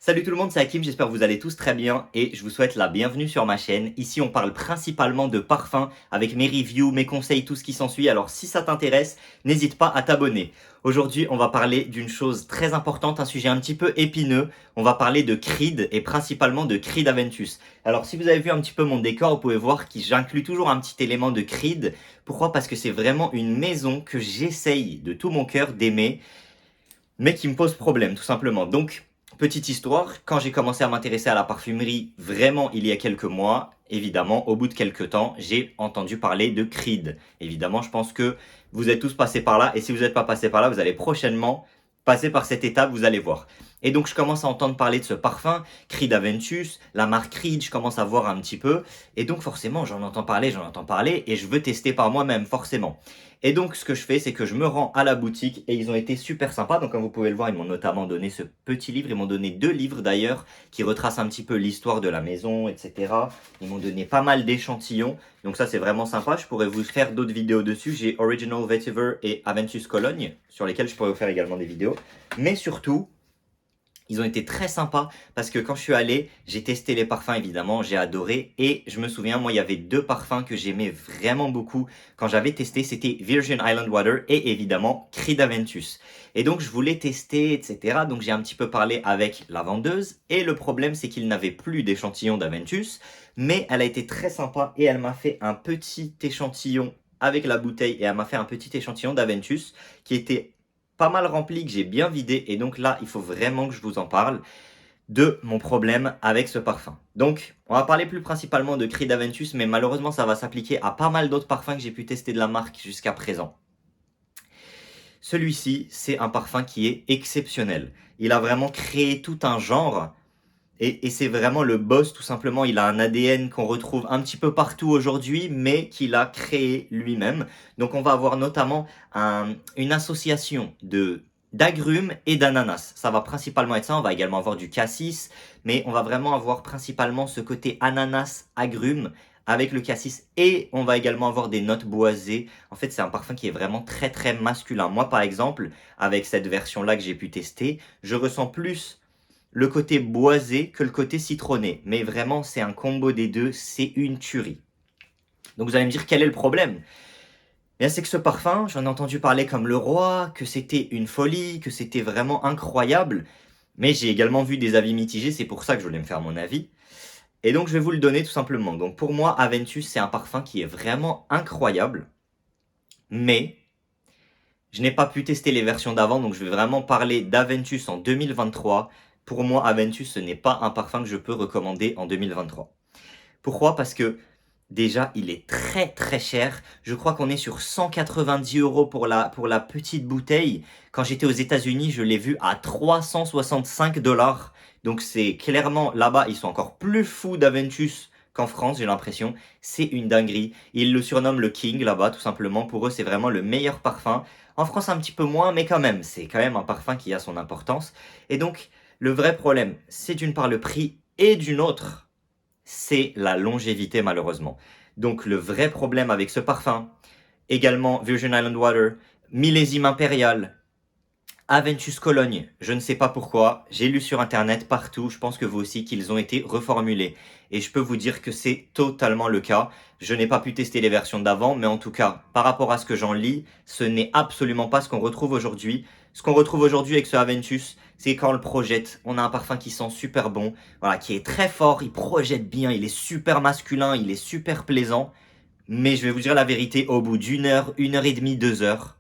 Salut tout le monde, c'est Hakim, j'espère que vous allez tous très bien et je vous souhaite la bienvenue sur ma chaîne. Ici on parle principalement de parfums avec mes reviews, mes conseils, tout ce qui s'ensuit. Alors si ça t'intéresse, n'hésite pas à t'abonner. Aujourd'hui on va parler d'une chose très importante, un sujet un petit peu épineux. On va parler de Creed et principalement de Creed Aventus. Alors si vous avez vu un petit peu mon décor, vous pouvez voir que j'inclus toujours un petit élément de Creed. Pourquoi? Parce que c'est vraiment une maison que j'essaye de tout mon cœur d'aimer, mais qui me pose problème tout simplement. Donc, petite histoire, quand j'ai commencé à m'intéresser à la parfumerie vraiment il y a quelques mois, évidemment, au bout de quelques temps, j'ai entendu parler de Creed. Évidemment, je pense que vous êtes tous passés par là, et si vous n'êtes pas passés par là, vous allez prochainement passer par cette étape, vous allez voir. Et donc, je commence à entendre parler de ce parfum, Creed Aventus, la marque Creed, je commence à voir un petit peu, et donc forcément, j'en entends parler, et je veux tester par moi-même, forcément. Et donc, ce que je fais, c'est que je me rends à la boutique et ils ont été super sympas. Donc, comme vous pouvez le voir, ils m'ont notamment donné ce petit livre. Ils m'ont donné 2 livres d'ailleurs qui retracent un petit peu l'histoire de la maison, etc. Ils m'ont donné pas mal d'échantillons. Donc, ça, c'est vraiment sympa. Je pourrais vous faire d'autres vidéos dessus. J'ai Original Vetiver et Aventus Cologne sur lesquels je pourrais vous faire également des vidéos. Mais surtout, ils ont été très sympas parce que quand je suis allé, j'ai testé les parfums évidemment, j'ai adoré et je me souviens, moi il y avait 2 parfums que j'aimais vraiment beaucoup quand j'avais testé, c'était Virgin Island Water et évidemment Creed Aventus. Et donc je voulais tester, etc. Donc j'ai un petit peu parlé avec la vendeuse et le problème c'est qu'il n'avait plus d'échantillon d'Aventus, mais elle a été très sympa et elle m'a fait un petit échantillon avec la bouteille et elle m'a fait un petit échantillon d'Aventus qui était pas mal rempli, que j'ai bien vidé, et donc là, il faut vraiment que je vous en parle de mon problème avec ce parfum. Donc, on va parler plus principalement de Creed Aventus, mais malheureusement, ça va s'appliquer à pas mal d'autres parfums que j'ai pu tester de la marque jusqu'à présent. Celui-ci, c'est un parfum qui est exceptionnel. Il a vraiment créé tout un genre et c'est vraiment le boss tout simplement. Il a un ADN qu'on retrouve un petit peu partout aujourd'hui, mais qu'il a créé lui-même. Donc on va avoir notamment une association de d'agrumes et d'ananas. Ça va principalement être ça. On va également avoir du cassis, mais on va vraiment avoir principalement ce côté ananas-agrumes avec le cassis et on va également avoir des notes boisées. En fait, c'est un parfum qui est vraiment très très masculin. Moi, par exemple, avec cette version-là que j'ai pu tester, je ressens plus le côté boisé que le côté citronné. Mais vraiment, c'est un combo des deux, c'est une tuerie. Donc vous allez me dire quel est le problème? Bien, c'est que ce parfum, j'en ai entendu parler comme le roi, que c'était une folie, que c'était vraiment incroyable. Mais j'ai également vu des avis mitigés, c'est pour ça que je voulais me faire mon avis. Et donc je vais vous le donner tout simplement. Donc pour moi, Aventus, c'est un parfum qui est vraiment incroyable. Mais je n'ai pas pu tester les versions d'avant, donc je vais vraiment parler d'Aventus en 2023. Pour moi, Aventus, ce n'est pas un parfum que je peux recommander en 2023. Pourquoi? Parce que déjà, il est très très cher. Je crois qu'on est sur 190 € pour la petite bouteille. Quand j'étais aux États-Unis, je l'ai vu à 365 $. Donc c'est clairement là-bas, ils sont encore plus fous d'Aventus qu'en France, j'ai l'impression. C'est une dinguerie. Ils le surnomment le King là-bas, tout simplement. Pour eux, c'est vraiment le meilleur parfum. En France, un petit peu moins, mais quand même, c'est quand même un parfum qui a son importance. Et donc, le vrai problème, c'est d'une part le prix et d'une autre, c'est la longévité malheureusement. Donc le vrai problème avec ce parfum, également Virgin Island Water, millésime impérial, Aventus Cologne, je ne sais pas pourquoi, j'ai lu sur internet partout, je pense que vous aussi, qu'ils ont été reformulés. Et je peux vous dire que c'est totalement le cas. Je n'ai pas pu tester les versions d'avant, mais en tout cas, par rapport à ce que j'en lis, ce n'est absolument pas ce qu'on retrouve aujourd'hui. Ce qu'on retrouve aujourd'hui avec ce Aventus, c'est quand on le projette, on a un parfum qui sent super bon, voilà, qui est très fort, il projette bien, il est super masculin, il est super plaisant. Mais je vais vous dire la vérité, au bout d'une heure et demie, 2 heures,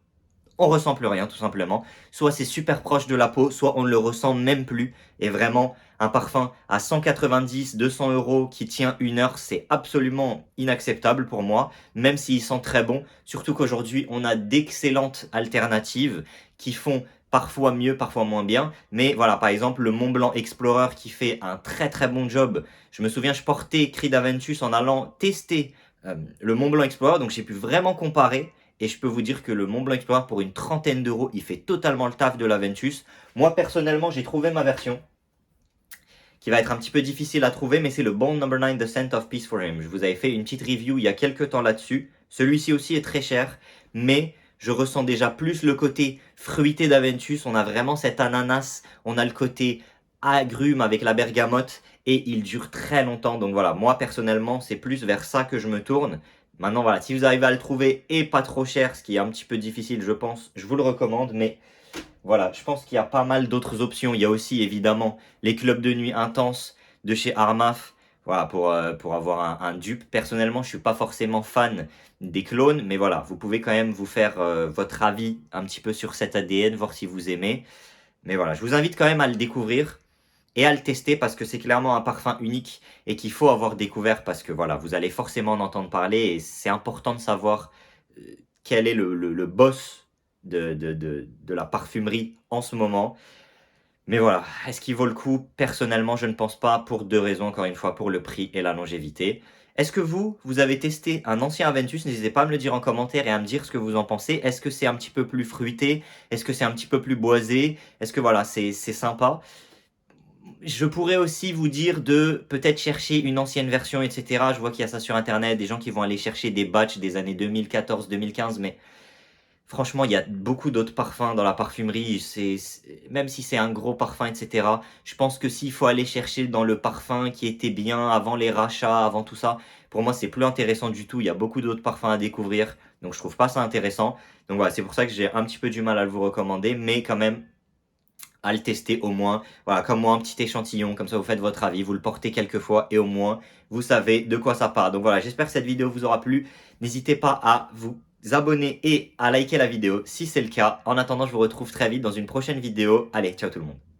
on ressent plus rien tout simplement. Soit c'est super proche de la peau, soit on ne le ressent même plus. Et vraiment, un parfum à 190, 200 € qui tient 1 heure, c'est absolument inacceptable pour moi, même s'il sent très bon. Surtout qu'aujourd'hui, on a d'excellentes alternatives qui font parfois mieux, parfois moins bien. Mais voilà, par exemple, le Montblanc Explorer qui fait un très très bon job. Je me souviens, je portais Creed Aventus en allant tester le Montblanc Explorer, donc j'ai pu vraiment comparer. Et je peux vous dire que le Montblanc Explorer, pour une trentaine d'euros, il fait totalement le taf de l'Aventus. Moi, personnellement, j'ai trouvé ma version, qui va être un petit peu difficile à trouver, mais c'est le Bond No. 9 The Scent of Peace for Him. Je vous avais fait une petite review il y a quelques temps là-dessus. Celui-ci aussi est très cher, mais je ressens déjà plus le côté fruité d'Aventus. On a vraiment cet ananas, on a le côté agrumes avec la bergamote et il dure très longtemps. Donc voilà, moi personnellement, c'est plus vers ça que je me tourne. Maintenant voilà, si vous arrivez à le trouver et pas trop cher, ce qui est un petit peu difficile je pense, je vous le recommande. Mais voilà, je pense qu'il y a pas mal d'autres options. Il y a aussi évidemment les clubs de nuit intenses de chez Armaf. Voilà, pour avoir un dupe. Personnellement, je suis pas forcément fan des clones, mais voilà, vous pouvez quand même vous faire votre avis un petit peu sur cet ADN, voir si vous aimez. Mais voilà, je vous invite quand même à le découvrir et à le tester parce que c'est clairement un parfum unique et qu'il faut avoir découvert parce que voilà, vous allez forcément en entendre parler et c'est important de savoir euh, quel est le boss de la parfumerie en ce moment. Mais voilà, est-ce qu'il vaut le coup? Personnellement, je ne pense pas pour deux raisons, encore une fois, pour le prix et la longévité. Est-ce que vous avez testé un ancien Aventus? N'hésitez pas à me le dire en commentaire et à me dire ce que vous en pensez. Est-ce que c'est un petit peu plus fruité? Est-ce que c'est un petit peu plus boisé? Est-ce que voilà, c'est sympa? Je pourrais aussi vous dire de peut-être chercher une ancienne version, etc. Je vois qu'il y a ça sur internet, des gens qui vont aller chercher des batchs des années 2014-2015, mais franchement, il y a beaucoup d'autres parfums dans la parfumerie. Même si c'est un gros parfum, etc. Je pense que s'il faut aller chercher dans le parfum qui était bien avant les rachats, avant tout ça, pour moi, c'est plus intéressant du tout. Il y a beaucoup d'autres parfums à découvrir, donc je trouve pas ça intéressant. Donc voilà, c'est pour ça que j'ai un petit peu du mal à le vous recommander, mais quand même à le tester au moins. Voilà, comme moi, un petit échantillon, comme ça vous faites votre avis, vous le portez quelques fois et au moins vous savez de quoi ça part. Donc voilà, j'espère que cette vidéo vous aura plu. N'hésitez pas à vous abonner et à liker la vidéo si c'est le cas. En attendant, je vous retrouve très vite dans une prochaine vidéo. Allez, ciao tout le monde.